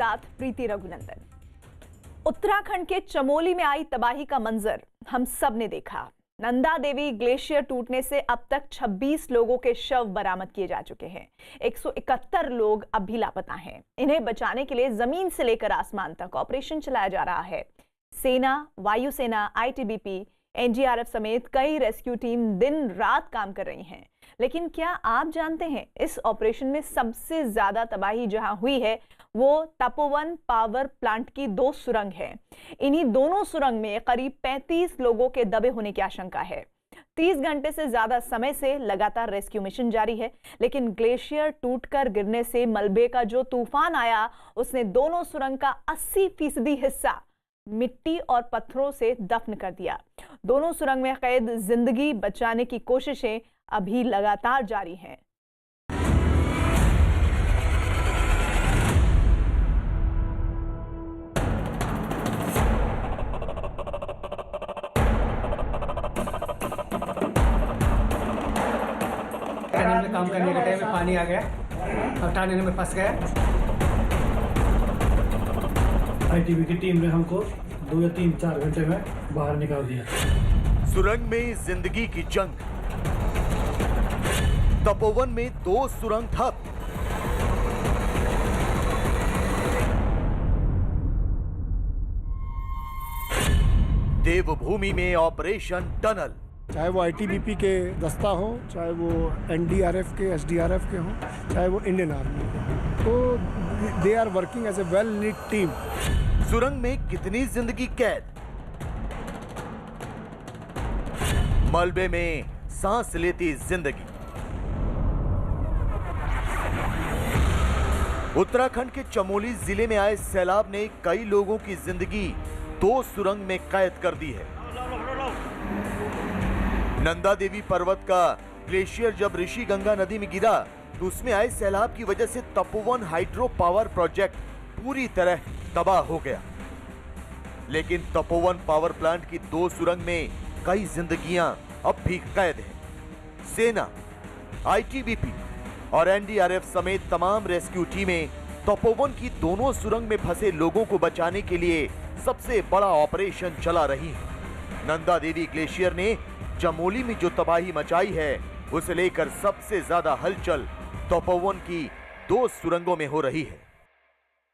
साथ प्रीति रघुनंदन। उत्तराखंड के चमोली में आई तबाही का मंजर हम सब ने देखा। नंदा देवी ग्लेशियर टूटने से अब तक 26 लोगों के शव बरामद किए जा चुके हैं। 171 लोग अब भी लापता हैं। इन्हें बचाने के लिए जमीन से लेकर आसमान तक ऑपरेशन चलाया जा रहा है। सेना, वायुसेना, आईटीबीपी, एनडीआरएफ समेत कई रेस्क्यू टीम दिन रात काम कर रही हैं। लेकिन क्या आप जानते हैं, इस ऑपरेशन में सबसे ज्यादा तबाही जहां हुई है वो तपोवन पावर प्लांट की 2 सुरंग है। इन्हीं दोनों सुरंग में करीब 35 लोगों के दबे होने की आशंका है। 30 घंटे से ज्यादा समय से लगातार रेस्क्यू मिशन जारी है, लेकिन ग्लेशियर टूटकर गिरने से मलबे का जो तूफान आया उसने दोनों सुरंग का 80% हिस्सा मिट्टी और पत्थरों से दफन कर दिया। दोनों सुरंग में कैद जिंदगी बचाने की कोशिशें अभी लगातार जारी हैं। टनल में काम करने के टाइम में पानी आ गया और टनल में फंस गया। आईटीबी की टीम ने हमको 2 या 3-4 घंटे में बाहर निकाल दिया। सुरंग में जिंदगी की जंग। तपोवन में 2 सुरंग ठप। देवभूमि में ऑपरेशन टनल। चाहे वो आईटीबीपी के दस्ता हो, चाहे वो एनडीआरएफ के, एसडीआरएफ के हों, चाहे वो इंडियन आर्मी के, तो they are working as a well knit team. सुरंग में कितनी जिंदगी कैद। मलबे में सांस लेती जिंदगी। उत्तराखंड के चमोली जिले में आए सैलाब ने कई लोगों की जिंदगी 2 सुरंग में कैद कर दी है। नंदा देवी पर्वत का ग्लेशियर जब ऋषि गंगा नदी में गिरा तो उसमें आए सैलाब की वजह से तपोवन हाइड्रो पावर प्रोजेक्ट पूरी तरह तबाह हो गया। लेकिन तपोवन पावर प्लांट की 2 सुरंग में कई जिंदगियां अब भी कैद हैं। सेना, आईटीबीपी और एनडीआरएफ समेत तमाम रेस्क्यू टीमें तपोवन की दोनों सुरंग में फंसे लोगों को बचाने के लिए सबसे बड़ा ऑपरेशन चला रही है। नंदा देवी ग्लेशियर ने चमोली में जो तबाही मचाई है उसे लेकर सबसे ज्यादा हलचल तपोवन की 2 सुरंगों में हो रही है।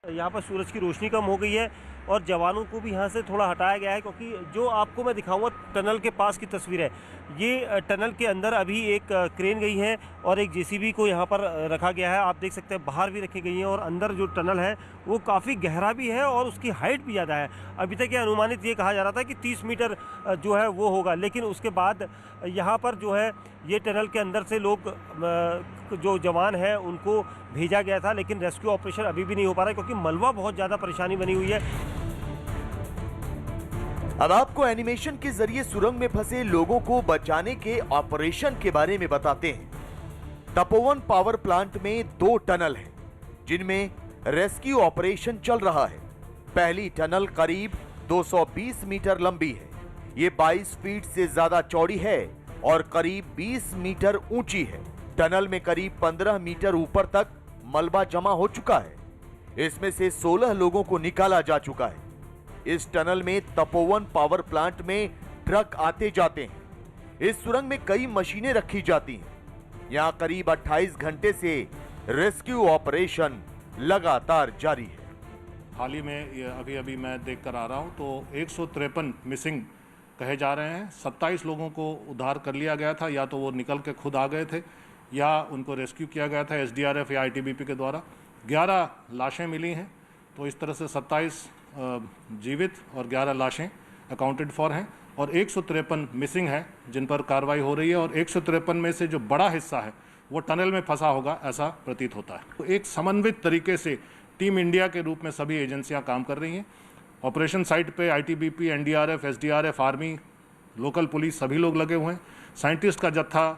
यहाँ पर सूरज की रोशनी कम हो गई है और जवानों को भी यहाँ से थोड़ा हटाया गया है, क्योंकि जो आपको मैं दिखाऊंगा टनल के पास की तस्वीर है। ये टनल के अंदर अभी एक क्रेन गई है और एक जेसीबी को यहाँ पर रखा गया है। आप देख सकते हैं बाहर भी रखी गई है और अंदर जो टनल है वो काफ़ी गहरा भी है और उसकी हाइट भी ज़्यादा है। अभी तक ये अनुमानित ये कहा जा रहा था कि 30 मीटर जो है वो होगा, लेकिन उसके बाद यहाँ पर जो है ये टनल के अंदर से लोग जो जवान हैं उनको भेजा गया था, लेकिन रेस्क्यू ऑपरेशन अभी भी नहीं हो पा रहा है क्योंकि मलबा बहुत ज़्यादा परेशानी बनी हुई है। अब आपको एनिमेशन के जरिए सुरंग में फंसे लोगों को बचाने के ऑपरेशन के बारे में बताते हैं। तपोवन पावर प्लांट में 2 टनल हैं जिनमें रेस्क्यू ऑपरेशन चल रहा है। पहली टनल करीब 220 मीटर लंबी है। ये 22 फीट से ज्यादा चौड़ी है और करीब 20 मीटर ऊंची है। टनल में करीब 15 मीटर ऊपर तक मलबा जमा हो चुका है। इसमें से 16 लोगों को निकाला जा चुका है। इस टनल में तपोवन पावर प्लांट में ट्रक आते जाते हैं। इस सुरंग में कई मशीनें रखी जाती हैं। यहां करीब 28 घंटे से रेस्क्यू ऑपरेशन लगातार जारी है। हाल ही में अभी मैं देख कर आ रहा हूं तो 153 मिसिंग कहे जा रहे हैं। 27 लोगों को उद्धार कर लिया गया था, या तो वो निकल के खुद आ गए थे या उनको रेस्क्यू किया गया था एसडीआरएफ या आईटीबीपी के द्वारा। 11 लाशें मिली हैं, तो इस तरह से 27 जीवित और 11 लाशें अकाउंटेड फॉर हैं और 153 मिसिंग हैं जिन पर कार्रवाई हो रही है। और 153 में से जो बड़ा हिस्सा है वो टनल में फंसा होगा ऐसा प्रतीत होता है। तो एक समन्वित तरीके से टीम इंडिया के रूप में सभी एजेंसियां काम कर रही हैं। ऑपरेशन साइट पे ITBP, NDRF, SDRF, army, local police सभी लोग लगे हुए हैं। साइंटिस्ट का जत्था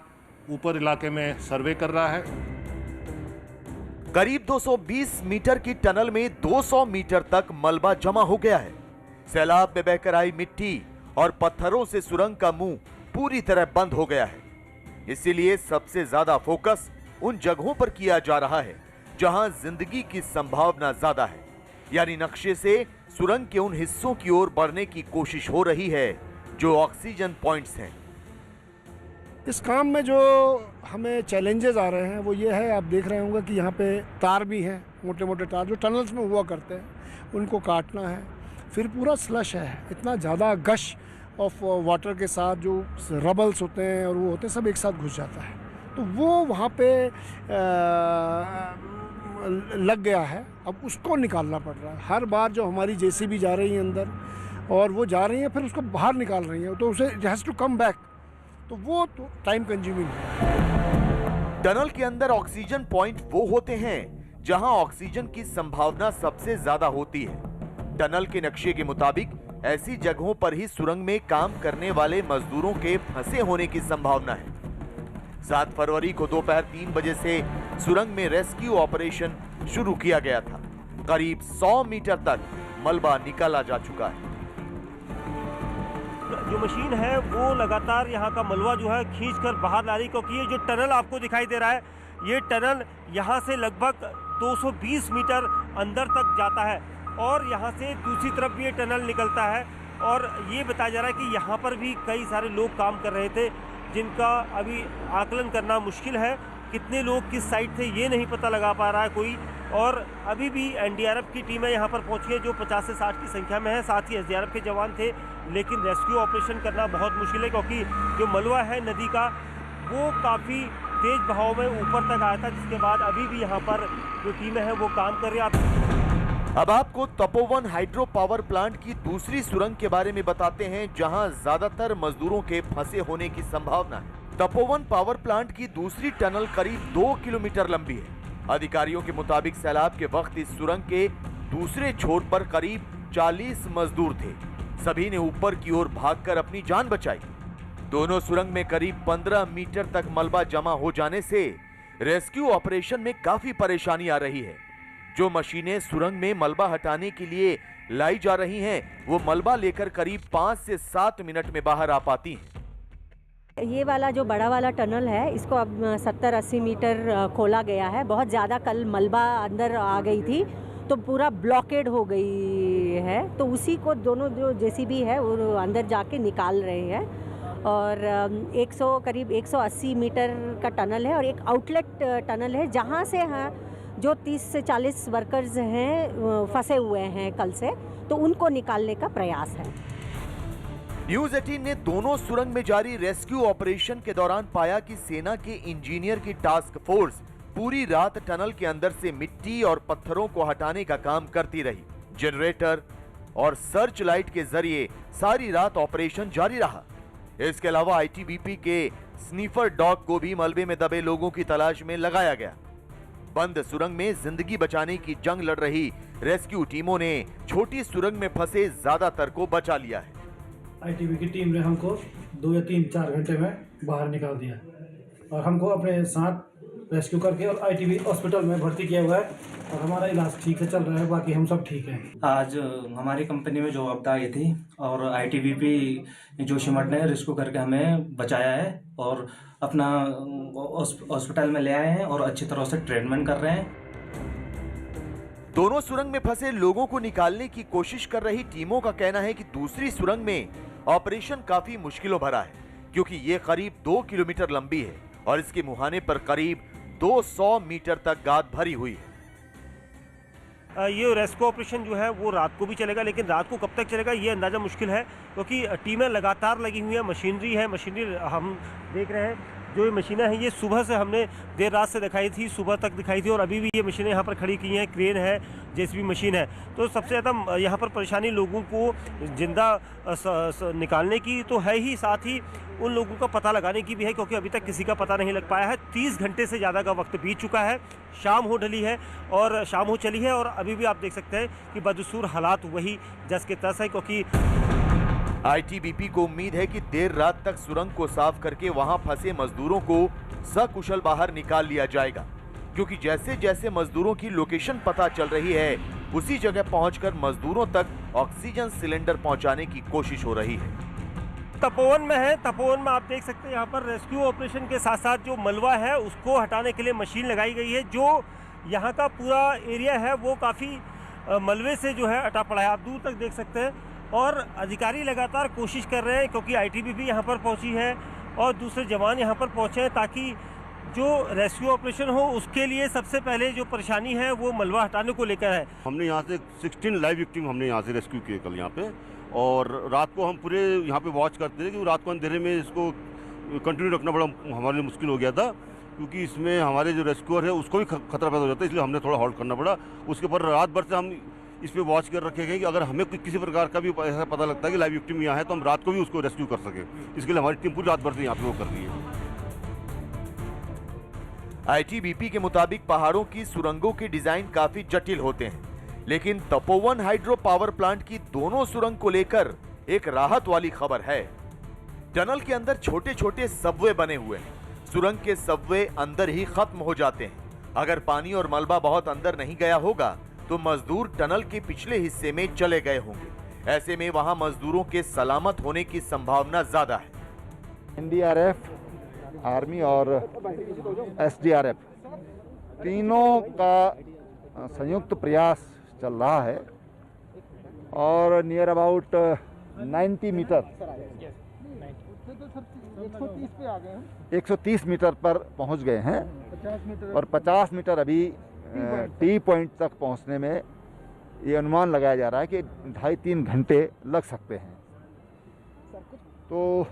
ऊपर इलाके में सर्वे कर रहा है। करीब 220 मीटर की टनल में 200 मीटर तक मलबा जमा हो गया है। सैलाब में बहकर आई मिट्टी और पत्थरों से सुरंग का मुंह पूरी तरह बंद हो गया है। इसीलिए सबसे ज्यादा फोकस उन जगहों पर किया जा रहा है जहां जिंदगी की संभावना ज्यादा है। यानी नक्शे से सुरंग के उन हिस्सों की ओर बढ़ने की कोशिश हो रही है जो ऑक्सीजन पॉइंट्स हैं। इस काम में जो हमें चैलेंजेस आ रहे हैं वो ये है, आप देख रहे होंगे कि यहाँ पे तार भी हैं, मोटे मोटे तार जो टनल्स में हुआ करते हैं, उनको काटना है। फिर पूरा स्लश है, इतना ज़्यादा गश ऑफ वाटर के साथ जो रबल्स होते हैं और वो होते हैं, सब एक साथ घुस जाता है, तो वो वहाँ पे लग गया है। अब उसको निकालना पड़ रहा है। हर बार जो हमारी जेसीबी जा रही है अंदर और वो जा रही है, फिर उसको बाहर निकाल रही है, तो उसे it has to come back, तो वो तो टाइम कंज्यूमिंग है। टनल के अंदर ऑक्सीजन पॉइंट वो होते हैं जहां ऑक्सीजन की संभावना सबसे ज्यादा होती है। टनल के नक्शे के मुताबिक ऐसी जगहों पर ही सुरंग में काम करने वाले मजदूरों के फंसे होने की संभावना है। 7 फरवरी को दोपहर 3 बजे से सुरंग में रेस्क्यू ऑपरेशन शुरू किया गया था। करीब 100 मीटर तक मलबा निकाला जा चुका है। जो मशीन है वो लगातार यहाँ का मलबा जो है खींचकर बाहर ला रही, क्योंकि ये जो टनल आपको दिखाई दे रहा है, ये टनल यहाँ से लगभग 220 मीटर अंदर तक जाता है और यहाँ से दूसरी तरफ भी ये टनल निकलता है। और ये बताया जा रहा है कि यहाँ पर भी कई सारे लोग काम कर रहे थे, जिनका अभी आकलन करना मुश्किल है। कितने लोग किस साइड थे ये नहीं पता लगा पा रहा है कोई। और अभी भी एनडीआरएफ की टीमें यहाँ पर पहुँची है जो 50 से 60 की संख्या में है। साथ ही एसडीआरएफ के जवान थे, लेकिन रेस्क्यू ऑपरेशन करना बहुत मुश्किल है, क्योंकि जो मलबा है नदी का वो काफ़ी तेज बहाव में ऊपर तक आया था, जिसके बाद अभी भी यहाँ पर जो टीमें हैं वो काम कर रही है। अब आपको तपोवन हाइड्रो पावर प्लांट की दूसरी सुरंग के बारे में बताते हैं, जहां ज्यादातर मजदूरों के फंसे होने की संभावना है। तपोवन पावर प्लांट की दूसरी टनल करीब 2 किलोमीटर लंबी है। अधिकारियों के मुताबिक सैलाब के वक्त इस सुरंग के दूसरे छोर पर करीब 40 मजदूर थे। सभी ने ऊपर की ओर भागकर अपनी जान बचाई। दोनों सुरंग में करीब 15 मीटर तक मलबा जमा हो जाने से रेस्क्यू ऑपरेशन में काफी परेशानी आ रही है। जो मशीनें सुरंग में मलबा हटाने के लिए लाई जा रही हैं, वो मलबा लेकर करीब 5 से 7 मिनट में बाहर आ पाती हैं। ये वाला जो बड़ा वाला टनल है, इसको अब 70-80 मीटर खोला गया है। बहुत ज़्यादा कल मलबा अंदर आ गई थी, तो पूरा ब्लॉकेड हो गई है, तो उसी को दोनों जो जेसीबी है वो अंदर जाके निकाल रहे हैं। और करीब 180 मीटर का टनल है और एक आउटलेट टनल है, जहाँ से जो 30 से 40 वर्कर्स हैं फंसे हुए हैं कल से, तो उनको निकालने का प्रयास है। न्यूज 18 ने दोनों सुरंग में जारी रेस्क्यू ऑपरेशन के दौरान पाया कि सेना के इंजीनियर की टास्क फोर्स पूरी रात टनल के अंदर से मिट्टी और पत्थरों को हटाने का काम करती रही। जनरेटर और सर्च लाइट के जरिए सारी रात ऑपरेशन जारी रहा। इसके अलावा आईटीबीपी के स्नीफर डॉग को भी मलबे में दबे लोगों की तलाश में लगाया गया। बंद सुरंग में जिंदगी बचाने की जंग लड़ रही रेस्क्यू टीमों ने छोटी सुरंग में फंसे ज्यादातर को बचा लिया है। आईटीबी की टीम ने हमको 2 या 3-4 घंटे में बाहर निकाल दिया और हमको अपने साथ रेस्क्यू करके और आईटीबी हॉस्पिटल में भर्ती किया हुआ है और हमारा इलाज ठीक से चल रहा है, बाकी हम सब ठीक हैं। आज हमारी कंपनी में जो आपदा आई थी और आईटीबीपी जोशीमठ ने रेस्क्यू करके हमें बचाया है और अपना हॉस्पिटल में ले आए हैं और अच्छी तरह से ट्रीटमेंट कर रहे हैं। दोनों सुरंग में फंसे लोगों को निकालने की कोशिश कर रही टीमों का कहना है कि दूसरी सुरंग में ऑपरेशन काफी मुश्किलों भरा है, क्योंकि ये करीब 2 किलोमीटर लंबी है और इसके मुहाने पर करीब 200 मीटर तक गाद भरी हुई है। ये रेस्क्यू ऑपरेशन जो है वो रात को भी चलेगा, लेकिन रात को कब तक चलेगा ये अंदाज़ा मुश्किल है, क्योंकि टीमें लगातार लगी हुई हैं। मशीनरी हम देख रहे हैं। जो ये मशीनें हैं ये सुबह से हमने देर रात से दिखाई थी, सुबह तक दिखाई थी और अभी भी ये मशीनें यहाँ पर खड़ी की हैं। क्रेन है, जेसीबी मशीन है। तो सबसे ज़्यादा यहाँ पर परेशानी लोगों को जिंदा निकालने की तो है ही, साथ ही उन लोगों का पता लगाने की भी है, क्योंकि अभी तक किसी का पता नहीं लग पाया है। 30 घंटे से ज़्यादा का वक्त बीत चुका है। शाम हो ढली है और शाम हो चली है और अभी भी आप देख सकते हैं कि बदसूर हालात वही जस के तस है, क्योंकि आईटीबीपी को उम्मीद है कि देर रात तक सुरंग को साफ करके वहां फंसे मजदूरों को सकुशल बाहर निकाल लिया जाएगा, क्योंकि जैसे जैसे मजदूरों की लोकेशन पता चल रही है उसी जगह पहुंचकर मजदूरों तक ऑक्सीजन सिलेंडर पहुंचाने की कोशिश हो रही है। तपोवन में है। तपोवन में आप देख सकते हैं यहाँ पर रेस्क्यू ऑपरेशन के साथ साथ जो मलबा है उसको हटाने के लिए मशीन लगाई गई है। जो यहाँ का पूरा एरिया है वो काफ़ी मलबे से जो है अटा पड़ा है, आप दूर तक देख सकते हैं। और अधिकारी लगातार कोशिश कर रहे हैं, क्योंकि आईटीबीपी यहाँ पर पहुँची है और दूसरे जवान यहाँ पर पहुँचे हैं, ताकि जो रेस्क्यू ऑपरेशन हो उसके लिए सबसे पहले जो परेशानी है वो मलबा हटाने को लेकर है। हमने यहाँ से 16 लाइव विक्टिम हमने यहाँ से रेस्क्यू किए कल यहाँ पे, और रात को हम पूरे यहाँ पे वॉच करते थे कि रात को अंधेरे में इसको कंटिन्यू रखना बड़ा हमारे लिए मुश्किल हो गया था, क्योंकि इसमें हमारे जो रेस्क्यूअर है उसको भी खतरा पैदा हो जाता है, इसलिए हमने थोड़ा हॉल्ट करना पड़ा। उसके ऊपर रात भर से हम इस पर वॉच कर रखे गए कि अगर हमें किसी प्रकार का भी ऐसा पता लगता है कि लाइव विक्टिम यहाँ है तो हम रात को भी उसको रेस्क्यू कर सके। इसके लिए हमारी टीम पूरी रात भर से यहाँ पे वो कर रही है। आईटीबीपी के मुताबिक पहाड़ों की सुरंगों के डिजाइन काफी जटिल होते हैं, लेकिन तपोवन हाइड्रो पावर प्लांट की दोनों सुरंग को लेकर एक राहत वाली खबर है। टनल के अंदर छोटे छोटे सबवे बने हुए हैं। सुरंग के सबवे अंदर ही खत्म हो जाते हैं। अगर पानी और मलबा बहुत अंदर नहीं गया होगा तो मजदूर टनल के पिछले हिस्से में चले गए होंगे। ऐसे में वहां मजदूरों के सलामत होने की संभावना ज्यादा है। एनडीआरएफ, आर्मी और एसडीआरएफ तीनों का संयुक्त प्रयास चल रहा है और नियर अबाउट 90 मीटर 130 मीटर पर पहुंच गए हैं और 50 मीटर अभी टी पॉइंट तक पहुंचने में ये अनुमान लगाया जा रहा है कि 2.5-3 घंटे लग सकते हैं। तो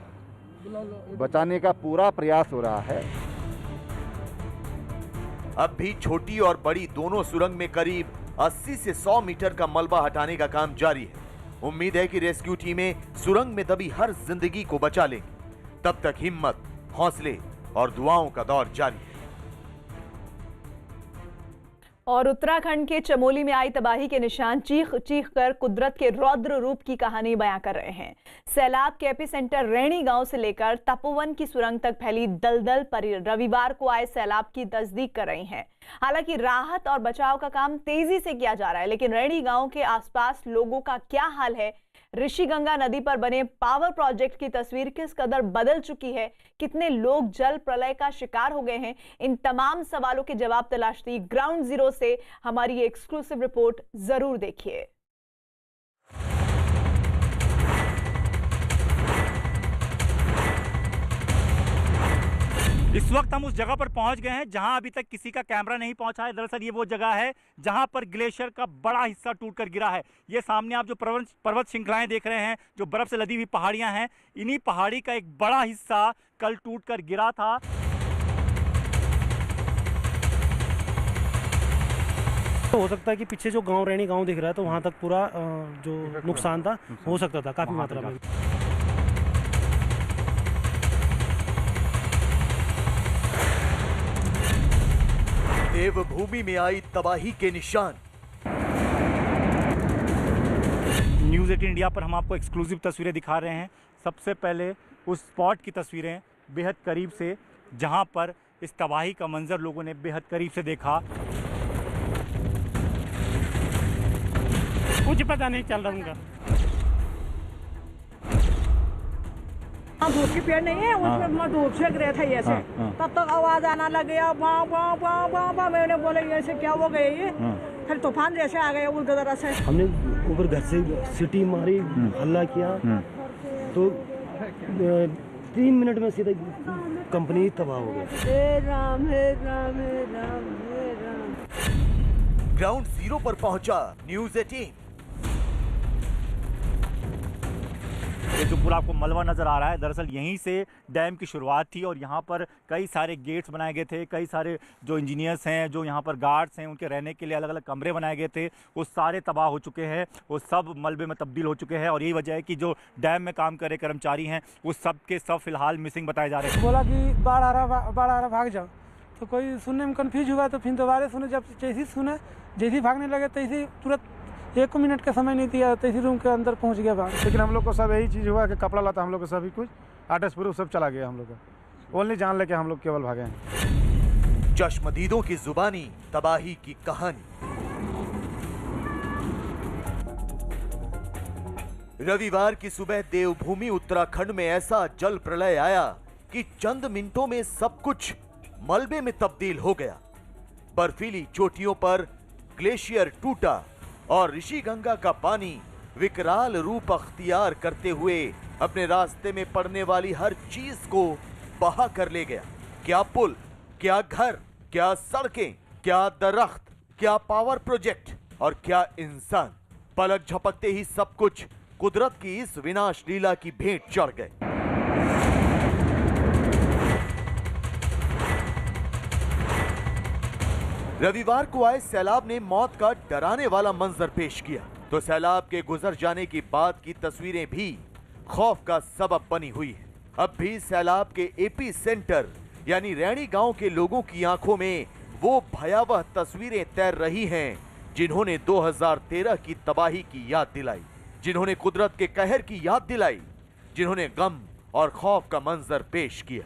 बचाने का पूरा प्रयास हो रहा है। अब भी छोटी और बड़ी दोनों सुरंग में करीब 80 से 100 मीटर का मलबा हटाने का काम जारी है। उम्मीद है कि रेस्क्यू टीमें सुरंग में दबी हर जिंदगी को बचा लेंगी। तब तक हिम्मत, हौसले और दुआओं का दौर जारी है। और उत्तराखंड के चमोली में आई तबाही के निशान चीख चीख कर कुदरत के रौद्र रूप की कहानी बयां कर रहे हैं। सैलाब के एपिसेंटर रैणी गांव से लेकर तपोवन की सुरंग तक फैली दलदल पर रविवार को आए सैलाब की तस्दीक कर रही हैं। हालांकि राहत और बचाव का काम तेजी से किया जा रहा है, लेकिन रैणी गांव के आसपास लोगों का क्या हाल है? ऋषिगंगा नदी पर बने पावर प्रोजेक्ट की तस्वीर किस कदर बदल चुकी है? कितने लोग जल प्रलय का शिकार हो गए हैं? इन तमाम सवालों के जवाब तलाशती ग्राउंड जीरो से हमारी एक्सक्लूसिव रिपोर्ट जरूर देखिए। इस वक्त हम उस जगह पर पहुंच गए हैं जहां अभी तक किसी का कैमरा नहीं पहुंचा है। दरअसल ये वो जगह है जहां पर ग्लेशियर का बड़ा हिस्सा टूटकर गिरा है। ये सामने आप जो पर्वत श्रृंखलाएं देख रहे हैं, जो बर्फ से लदी हुई पहाड़ियां हैं, इन्हीं पहाड़ी का एक बड़ा हिस्सा कल टूटकर गिरा था। तो हो सकता है कि पीछे जो गांव रैणी गांव दिख रहा है तो वहां तक पूरा जो नुकसान था हो सकता था काफी मात्रा में। देवभूमि में आई तबाही के निशान। न्यूज़ 18 इंडिया पर हम आपको एक्सक्लूसिव तस्वीरें दिखा रहे हैं। सबसे पहले उस स्पॉट की तस्वीरें बेहद करीब से, जहां पर इस तबाही का मंजर लोगों ने बेहद करीब से देखा। कुछ पता नहीं चल रहा उनका। धूप की पेड़ नहीं है, उसमें धूप सेक रहे थे ऐसे। तब तक आवाज आना लग गया, मैंने बोले ऐसे क्या हो गए ये? फिर तूफान जैसे आ गए उस तरह से। हमने ऊपर घर से सीटी मारी, हल्ला किया, तो 3 मिनट में सीधा कंपनी तबाह हो गई। हे राम हे राम हे राम हे राम। ग्राउंड जीरो पर पहुंचा न्यूज़ 18। ये जो पूरा आपको मलबा नज़र आ रहा है, दरअसल यहीं से डैम की शुरुआत थी और यहाँ पर कई सारे गेट्स बनाए गए थे। कई सारे जो इंजीनियर्स हैं, जो यहाँ पर गार्ड्स हैं, उनके रहने के लिए अलग अलग कमरे बनाए गए थे। वो सारे तबाह हो चुके हैं, वो सब मलबे में तब्दील हो चुके हैं। और यही वजह है कि जो डैम में काम कर रहे कर्मचारी हैं वो सब के सब फिलहाल मिसिंग बताए जा रहे हैं। बोला कि बाढ़ आ रहा भाग जाओ, तो कोई सुनने में कन्फ्यूज हुआ, तो फिर दोबारा सुने। जब जैसे सुने, जैसे भागने लगे तैसे तुरंत 1 मिनट का समय नहीं दिया, तैसे रूम के अंदर पहुंच गया भाग। लेकिन हम लोग को सब यही चीज़ हुआ कि कपड़ा लाता हम लोग को सभी कुछ आर्टिस्ट प्रूफ सब चला गया हम लोग का। ओनली जान लेके हम लोग केवल भागे हैं। चश्मदीदों की जुबानी तबाही की कहानी। रविवार की सुबह देवभूमि उत्तराखंड में ऐसा जल प्रलय आया कि चंद मिनटों में सब कुछ मलबे में तब्दील हो गया। बर्फीली चोटियों पर ग्लेशियर टूटा, और ऋषि गंगा का पानी विकराल रूप अख्तियार करते हुए अपने रास्ते में पड़ने वाली हर चीज को बहा कर ले गया। क्या पुल, क्या घर, क्या सड़कें, क्या दरख्त, क्या पावर प्रोजेक्ट और क्या इंसान, पलक झपकते ही सब कुछ कुदरत की इस विनाश लीला की भेंट चढ़ गए। रविवार को आए सैलाब ने मौत का डराने वाला मंजर पेश किया, तो सैलाब के गुजर जाने की बाद की तस्वीरें भी खौफ का सबब बनी हुई है। अब भी सैलाब के एपी सेंटर यानी रैणी गांव के लोगों की आंखों में वो भयावह तस्वीरें तैर रही हैं जिन्होंने 2013 की तबाही की याद दिलाई, जिन्होंने कुदरत के कहर की याद दिलाई, जिन्होंने गम और खौफ का मंजर पेश किया।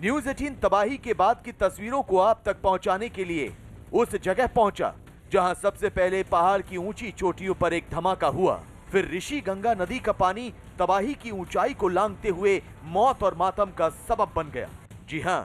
न्यूज़ 18 तबाही के बाद की तस्वीरों को आप तक पहुंचाने के लिए उस जगह पहुंचा जहां सबसे पहले पहाड़ की ऊंची चोटियों पर एक धमाका हुआ, फिर ऋषि गंगा नदी का पानी तबाही की ऊंचाई को लांघते हुए मौत और मातम का सबब बन गया। जी हां,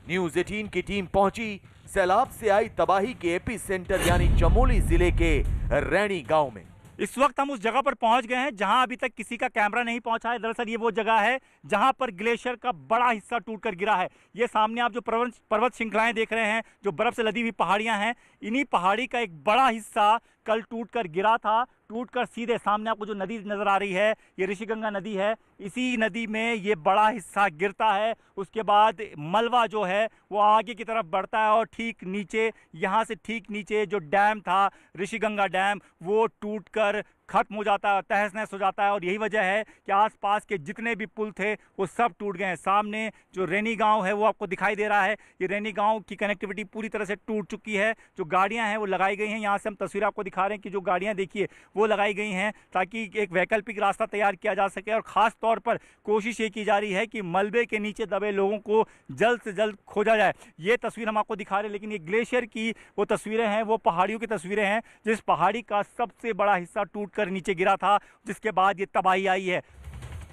न्यूज़ 18 की टीम पहुंची सैलाब से आई तबाही के एपी सेंटर यानी चमोली जिले के रैणी गांव में। इस वक्त हम उस जगह पर पहुंच गए हैं जहां अभी तक किसी का कैमरा नहीं पहुंचा है। दरअसल ये वो जगह है जहां पर ग्लेशियर का बड़ा हिस्सा टूटकर गिरा है। ये सामने आप जो पर्वत श्रृंखलाएं देख रहे हैं, जो बर्फ से लदी हुई पहाड़ियां हैं, इन्हीं पहाड़ी का एक बड़ा हिस्सा कल टूटकर गिरा था। टूटकर सीधे सामने आपको जो नदी नजर आ रही है, ये ऋषिगंगा नदी है। इसी नदी में ये बड़ा हिस्सा गिरता है। उसके बाद मलबा जो है वो आगे की तरफ बढ़ता है और ठीक नीचे, यहाँ से ठीक नीचे जो डैम था ऋषिगंगा डैम, वो टूटकर खत्म हो जाता है, तहस नहस हो जाता है। और यही वजह है कि आसपास के जितने भी पुल थे वो सब टूट गए हैं। सामने जो रैनी गांव है वो आपको दिखाई दे रहा है। ये रैनी गांव की कनेक्टिविटी पूरी तरह से टूट चुकी है। जो गाड़ियां हैं वो लगाई गई हैं। यहाँ से हम तस्वीर आपको दिखा रहे हैं कि जो गाड़ियां देखिए वो लगाई गई हैं ताकि एक वैकल्पिक रास्ता तैयार किया जा सके। और ख़ास तौर पर कोशिश ये की जा रही है कि मलबे के नीचे दबे लोगों को जल्द से जल्द खोजा जाए। ये तस्वीर हम आपको दिखा रहे हैं, लेकिन ये ग्लेशियर की वो तस्वीरें हैं, वो पहाड़ियों की तस्वीरें हैं जिस पहाड़ी का सबसे बड़ा हिस्सा टूट कर नीचे गिरा था, जिसके बाद ये तबाही आई है।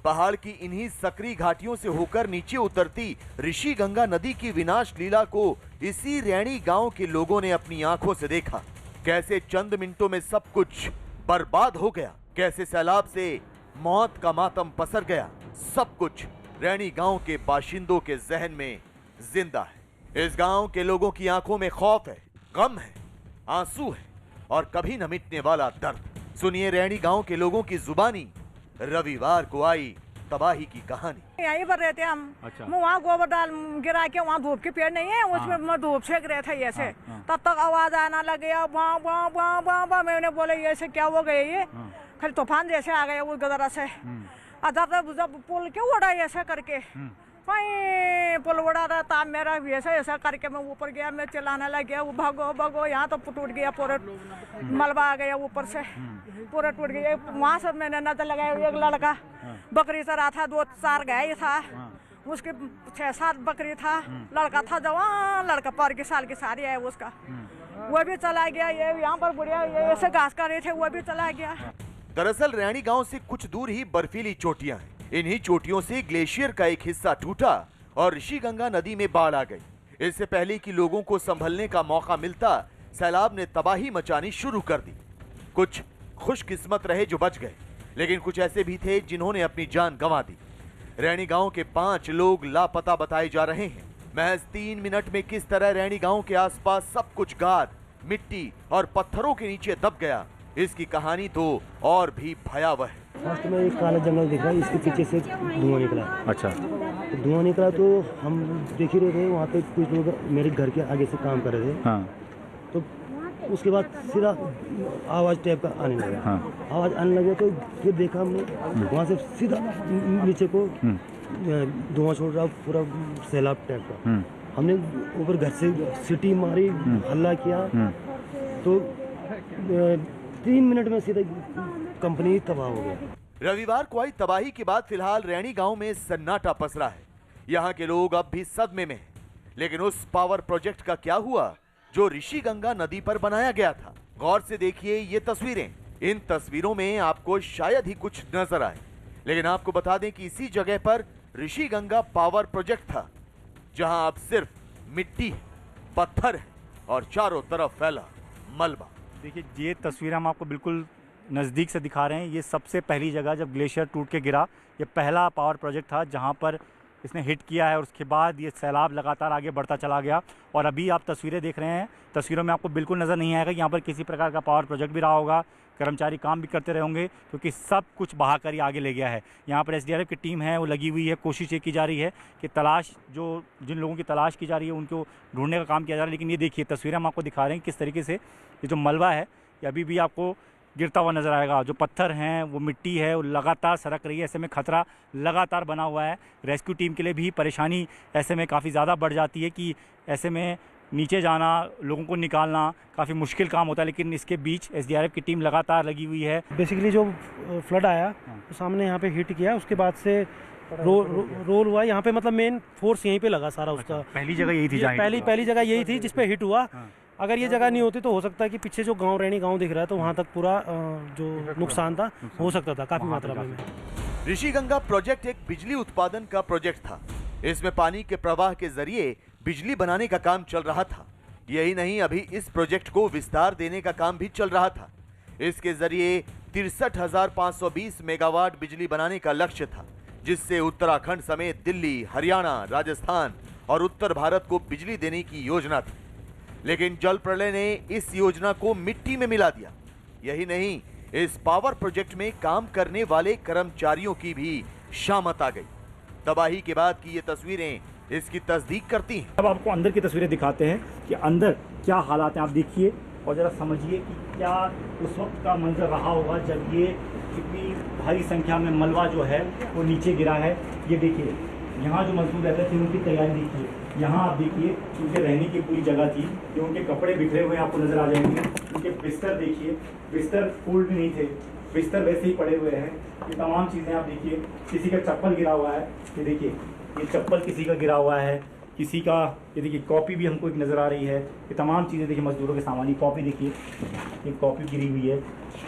पहाड़ की इन्हीं सक्रिय घाटियों से होकर नीचे उतरती ऋषि गंगा नदी की विनाश लीला को इसी रैणी गांव के लोगों ने अपनी आंखों से देखा। कैसे चंद मिनटों में सब कुछ बर्बाद हो गया, कैसे सैलाब से मौत का मातम पसर गया। सब कुछ रैणी गांव के बाशिंदों के जहन में जिंदा है। इस गांव के लोगों की आंखों में खौफ है, गम है, आंसू है और कभी न मिटने वाला दर्द। सुनिए रैणी गांव के लोगों की जुबानी रविवार को आई तबाही की कहानी। यहीं पर रहते हम। अच्छा। वहाँ गोबर डाल गिरा के, वहाँ धूप के पेड़ नहीं है, उसमें मैं धूप सेक रहे थे ऐसे। तब तक आवाज आना लग गया, वाँ वाँ वाँ वाँ वाँ। मैंने बोले ऐसे क्या हो गए, ये खाली तूफान जैसे आ गया उस गदरा से। जब पुल क्यों उड़ा ऐसा करके, वहीं पुल उड़ा रहा था मेरा भी ऐसा ऐसा करके मैं ऊपर गया, मैं चिल्लाने लग गया, वो भागो भागो। यहाँ तो टूट गया पूरा, मलबा आ गया ऊपर से, पूरा टूट गया। वहाँ से मैंने नजर लगाया, एक लड़का बकरी से रहा था, 2-4 गाय था, उसके 6-7 बकरी था। लड़का था जवान, लड़का 5 साल की सारी है उसका, वो भी चला गया। ये यहाँ पर बुढ़िया ये ऐसे घास कर रहे थे, वो भी चला गया। दरअसल रैणी गांव से कुछ दूर ही बर्फीली चोटियां हैं। इन्हीं चोटियों से ग्लेशियर का एक हिस्सा टूटा और ऋषिगंगा नदी में बाढ़ आ गई। इससे पहले कि लोगों को संभलने का मौका मिलता, सैलाब ने तबाही मचानी शुरू कर दी। कुछ खुशकिस्मत रहे जो बच गए, लेकिन कुछ ऐसे भी थे जिन्होंने अपनी जान गंवा दी। रैणी गांव के 5 लोग लापता बताए जा रहे हैं। महज 3 मिनट में किस तरह रैणी गांव के आसपास सब कुछ गाद, मिट्टी और पत्थरों के नीचे दब गया, इसकी कहानी तो और भी भयावह है। फर्स्ट में एक काला जंगल दिखा, इसके पीछे से धुआं निकला। अच्छा। तो धुआं निकला तो हम देख ही रहे थे, वहाँ पे कुछ लोग मेरे घर के आगे से काम कर रहे थे। हाँ। तो उसके बाद सीधा आवाज़ टाइप का आने लगा। हाँ। आवाज़ आने लगा तो फिर देखा हमने, वहाँ से सीधा नीचे को धुआं छोड़ रहा, पूरा सैलाब टाइप का। हमने ऊपर घर से सीटी मारी, हल्ला किया, तो 3 मिनट में सीधा कंपनी तबाह हो गया। रविवार को आई तबाही के बाद फिलहाल रैणी गांव में सन्नाटा पसरा है। यहाँ के लोग अब भी सदमे में हैं। लेकिन उस पावर प्रोजेक्ट का क्या हुआ जो ऋषिगंगा नदी पर बनाया गया था? गौर से देखिए ये तस्वीरें। इन तस्वीरों में आपको शायद ही कुछ नजर आए, लेकिन आपको बता दें कि इसी जगह पर ऋषिगंगा पावर प्रोजेक्ट था, जहां अब सिर्फ मिट्टी है, पत्थर है और चारों तरफ फैला मलबा। देखिए ये तस्वीर हम आपको बिल्कुल नज़दीक से दिखा रहे हैं। ये सबसे पहली जगह जब ग्लेशियर टूट के गिरा, ये पहला पावर प्रोजेक्ट था जहाँ पर इसने हिट किया है और उसके बाद ये सैलाब लगातार आगे बढ़ता चला गया। और अभी आप तस्वीरें देख रहे हैं, तस्वीरों में आपको बिल्कुल नज़र नहीं आएगा कि यहाँ पर किसी प्रकार का पावर प्रोजेक्ट भी रहा होगा, कर्मचारी काम भी करते रहे होंगे, क्योंकि सब कुछ बहा कर ही आगे ले गया है। यहाँ पर एसडीआरएफ की टीम है वो लगी हुई है, कोशिश ये की जा रही है कि तलाश जिन लोगों की तलाश की जा रही है उनको ढूंढने का काम किया जा रहा है। लेकिन ये देखिए तस्वीरें हम आपको दिखा रहे हैं किस तरीके से ये जो मलबा है ये अभी भी आपको गिरता हुआ नज़र आएगा। जो पत्थर हैं वो मिट्टी है वो लगातार सरक रही है, ऐसे में खतरा लगातार बना हुआ है। रेस्क्यू टीम के लिए भी परेशानी ऐसे में काफ़ी ज़्यादा बढ़ जाती है कि ऐसे में नीचे जाना, लोगों को निकालना काफ़ी मुश्किल काम होता है। लेकिन इसके बीच एसडीआरएफ की टीम लगातार लगी हुई है। बेसिकली जो फ्लड आया तो सामने यहाँ पे हिट किया, उसके बाद से रोल हुआ यहाँ पे, मतलब मेन फोर्स यहीं पे लगा सारा उसका। पहली जगह यही थी, पहली जगह यही थी जिस पे हिट हुआ। अगर ये जगह नहीं होती तो हो सकता है कि पीछे जो गांव रैणी गांव दिख रहा है तो वहाँ तक पूरा जो नुकसान था हो सकता था काफ़ी मात्रा में। ऋषिगंगा प्रोजेक्ट एक बिजली उत्पादन का प्रोजेक्ट था। इसमें पानी के प्रवाह के जरिए बिजली बनाने का काम चल रहा था। यही नहीं, अभी इस प्रोजेक्ट को विस्तार देने का काम भी चल रहा था। इसके जरिए 63,520 मेगावाट बिजली बनाने का लक्ष्य था, जिससे उत्तराखंड समेत दिल्ली, हरियाणा, राजस्थान और उत्तर भारत को बिजली देने की योजना थी। लेकिन जल प्रलय ने इस योजना को मिट्टी में मिला दिया। यही नहीं, इस पावर प्रोजेक्ट में काम करने वाले कर्मचारियों की भी शामत आ गई। तबाही के बाद की ये तस्वीरें इसकी तस्दीक करती हैं। अब आपको अंदर की तस्वीरें दिखाते हैं कि अंदर क्या हालात हैं, आप देखिए और ज़रा समझिए कि क्या उस वक्त का मंजर रहा होगा जब ये इतनी भारी संख्या में मलबा जो है वो नीचे गिरा है। ये देखिए यहाँ जो मजदूर रहते थे उनकी तैयारी देखिए, यहाँ आप देखिए उनके रहने की पूरी जगह थी, ये उनके कपड़े बिखरे हुए आपको नजर आ जाएंगे। उनके बिस्तर देखिए, बिस्तर फोल्ड भी नहीं थे, बिस्तर वैसे ही पड़े हुए हैं। ये तमाम चीज़ें आप देखिए, किसी का चप्पल गिरा हुआ है, ये देखिए ये चप्पल किसी का गिरा हुआ है, किसी का ये देखिए कॉपी भी हमको एक नज़र आ रही है। ये तमाम चीज़ें देखिए मजदूरों के सामान। ये कॉपी देखिए, ये कॉपी गिरी हुई है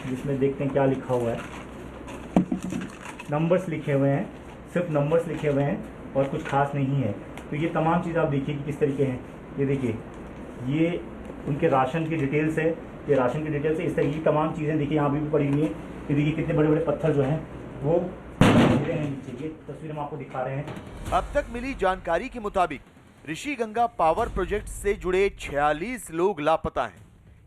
जिसमें देखते हैं क्या लिखा हुआ है, नंबर्स लिखे हुए हैं, सिर्फ नंबर्स लिखे हुए हैं और कुछ खास नहीं है। तो ये तमाम चीज़ आप देखिए कि किस तरीके हैं। ये देखिए ये उनके राशन की डिटेल्स है, ये राशन की डिटेल्स है। इस तरह की तमाम चीज़ें देखिए यहाँ भी पड़ी हुई हैं। ये देखिए कितने बड़े बड़े पत्थर जो हैं वो गिरे हैं नीचे। ये तस्वीर हम आपको दिखा रहे हैं। अब तक मिली जानकारी के मुताबिक ऋषिगंगा पावर प्रोजेक्ट से जुड़े 46 लोग लापता हैं।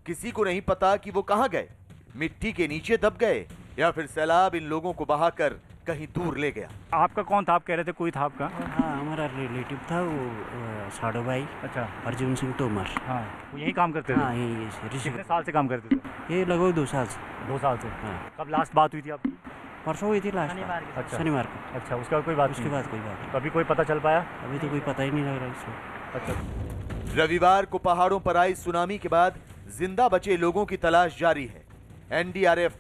किसी को नहीं पता कि वो कहां गए, मिट्टी के नीचे दब गए या फिर सैलाब इन लोगों को बहाकर कहीं दूर ले गया। आपका कौन था? आप कह रहे थे कोई था आपका? हाँ, हमारा रिलेटिव था वो साड़ो भाई। अच्छा, अर्जुन सिंह तोमर। हाँ, वो यही काम करते थे? हाँ, यही कितने साल से काम करते थे? ये लगभग 2 साल से। 2 साल से। हाँ। कब लास्ट बात हुई थी आपकी? परसों हुई थी लास्ट। अच्छा, शनिवार को। अच्छा, उसके बाद कोई बात? उसके बाद कोई बात। अभी कोई पता चल पाया? अभी तो कोई पता ही नहीं लग रहा इसको। अच्छा। रविवार को पहाड़ों पर आई सुनामी के बाद जिंदा बचे लोगों की तलाश जारी है। एनडीआरएफ,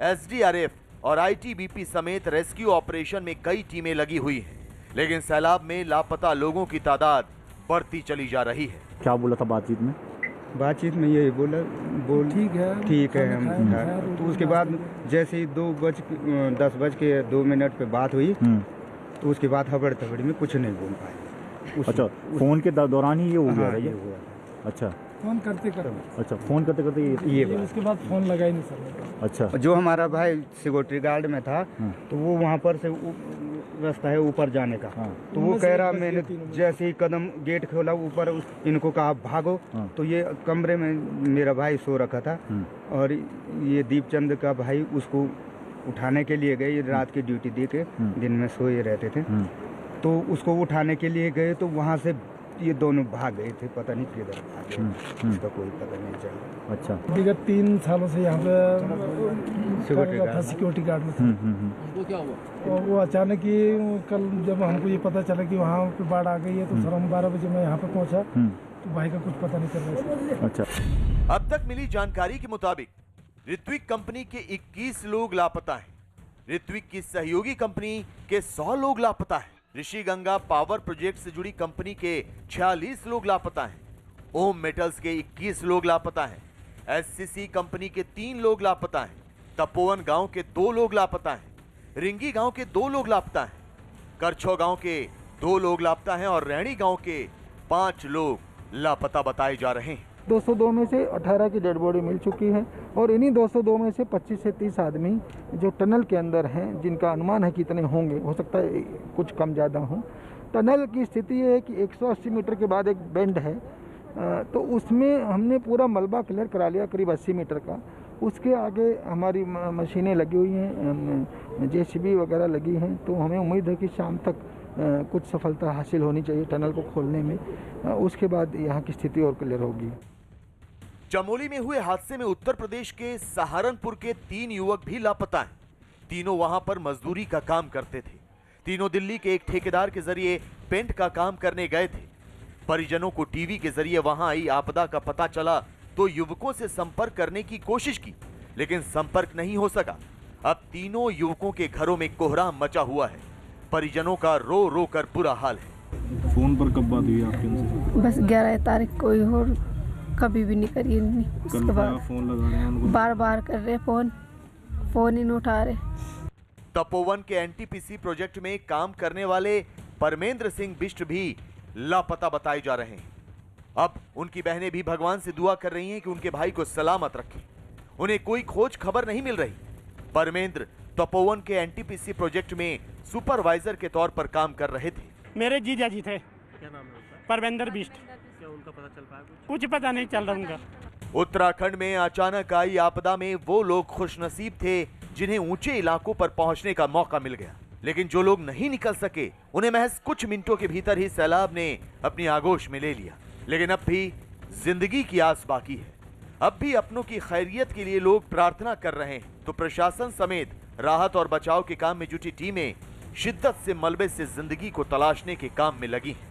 एसडीआरएफ और आईटीबीपी समेत रेस्क्यू ऑपरेशन में कई टीमें लगी हुई हैं, लेकिन सैलाब में लापता लोगों की तादाद बढ़ती चली जा रही है। क्या बोला था बातचीत में? बातचीत में यही बोल ठीक है हम। तो उसके बाद जैसे ही 10:02 पे बात हुई तो उसके बाद हबड़ तबड़ में कुछ नहीं बोल पाए। अच्छा, फोन के दौरान ही ये हो गया? ये हुआ। अच्छा, फोन करते अच्छा, फोन करते करते ये उसके बाद फोन लगा ही नहीं सर। अच्छा, जो हमारा भाई सिक्योरिटी गार्ड में था तो वो वहाँ पर से रास्ता है ऊपर जाने का, तो वो कह रहा, मैंने जैसे ही कदम गेट खोला ऊपर इनको कहा भागो, तो ये कमरे में मेरा भाई सो रखा था और ये दीपचंद का भाई उसको उठाने के लिए गए। रात की ड्यूटी दे के दिन में सोए रहते थे, तो उसको उठाने के लिए गए तो वहाँ से ये दोनों भाग गए थे, पता नहीं किधर भागे, उसका कोई पता नहीं चला। अच्छा, विगत 3 सालों से यहाँ पे सिक्योरिटी गार्ड में था। वो क्या हुआ? और वो अचानक ही कल जब हमको ये पता चला कि वहाँ पे बाढ़ आ गई है तो सर हम 12 बजे मैं यहाँ पे पहुँचा तो भाई का कुछ पता नहीं चल रहा। अच्छा, अब तक मिली जानकारी के मुताबिक ऋत्विक कंपनी के 21 लोग लापता हैं। ऋत्विक की सहयोगी कंपनी के 100 लोग लापता हैं। ऋषिगंगा पावर प्रोजेक्ट से जुड़ी कंपनी के 46 लोग लापता हैं। ओम मेटल्स के 21 लोग लापता हैं। एससीसी कंपनी के 3 लोग लापता हैं। तपोवन गांव के 2 लोग लापता हैं। रिंगी गांव के 2 लोग लापता हैं। करछो गांव के 2 लोग लापता हैं और रैणी गांव के 5 लोग लापता बताए जा रहे हैं। 202 में से 18 की डेड बॉडी मिल चुकी है और इन्हीं 202 में से 25 से 30 आदमी जो टनल के अंदर हैं, जिनका अनुमान है कितने होंगे, हो सकता है कुछ कम ज़्यादा हों। टनल की स्थिति ये है कि 180 मीटर के बाद एक बेंड है, तो उसमें हमने पूरा मलबा क्लियर करा लिया करीब 80 मीटर का। उसके आगे हमारी मशीनें लगी हुई हैं, जेसीबी वगैरह लगी हैं, तो हमें उम्मीद है कि शाम तक कुछ सफलता हासिल होनी चाहिए टनल को खोलने में। उसके बाद यहाँ की स्थिति और क्लियर होगी। चमोली में हुए हादसे में उत्तर प्रदेश के सहारनपुर के 3 युवक भी लापता हैं। तीनों वहां पर मजदूरी का काम करते थे। तीनों दिल्ली के एक ठेकेदार के जरिए पेंट का काम करने गए थे। परिजनों को टीवी के जरिए वहां आई आपदा का पता चला तो युवकों से संपर्क करने की कोशिश की, लेकिन संपर्क नहीं हो सका। अब तीनों युवकों के घरों में कोहराम मचा हुआ है। परिजनों का रो रो कर बुरा हाल है। फोन पर कब बात हुई आपके उनसे? बस 11 तारीख को ही, और कभी भी नहीं करी। उसके बाद फोन लगा रहे हैं उनको? बार बार कर रहे फोन ही नहीं उठा रहे। तपोवन के एनटीपीसी प्रोजेक्ट में काम करने वाले परमेंद्र सिंह बिष्ट भी लापता बताए जा रहे हैं। अब उनकी बहनें भी भगवान से दुआ कर रही हैं कि उनके भाई को सलामत रखें। उन्हें कोई खोज खबर नहीं मिल रही। परमेंद्र तपोवन के एनटीपीसी प्रोजेक्ट में सुपरवाइजर के तौर पर काम कर रहे थे। मेरे जीजा जी थे। क्या नाम है उनका? परमेंद्र बिष्ट। क्या उनका पता चल पाया कुछ पता नहीं चल रहा उनका। उत्तराखंड में अचानक आई आपदा में वो लोग खुशनसीब थे जिन्हें ऊंचे इलाकों पर पहुंचने का मौका मिल गया, लेकिन जो लोग नहीं निकल सके उन्हें महज कुछ मिनटों के भीतर ही सैलाब ने अपनी आगोश में ले लिया। लेकिन अब भी जिंदगी की आस बाकी है। अब भी अपनों की खैरियत के लिए लोग प्रार्थना कर रहे हैं, तो प्रशासन समेत राहत और बचाव के काम में जुटी टीमें शिद्दत से मलबे से जिंदगी को तलाशने के काम में लगी हैं।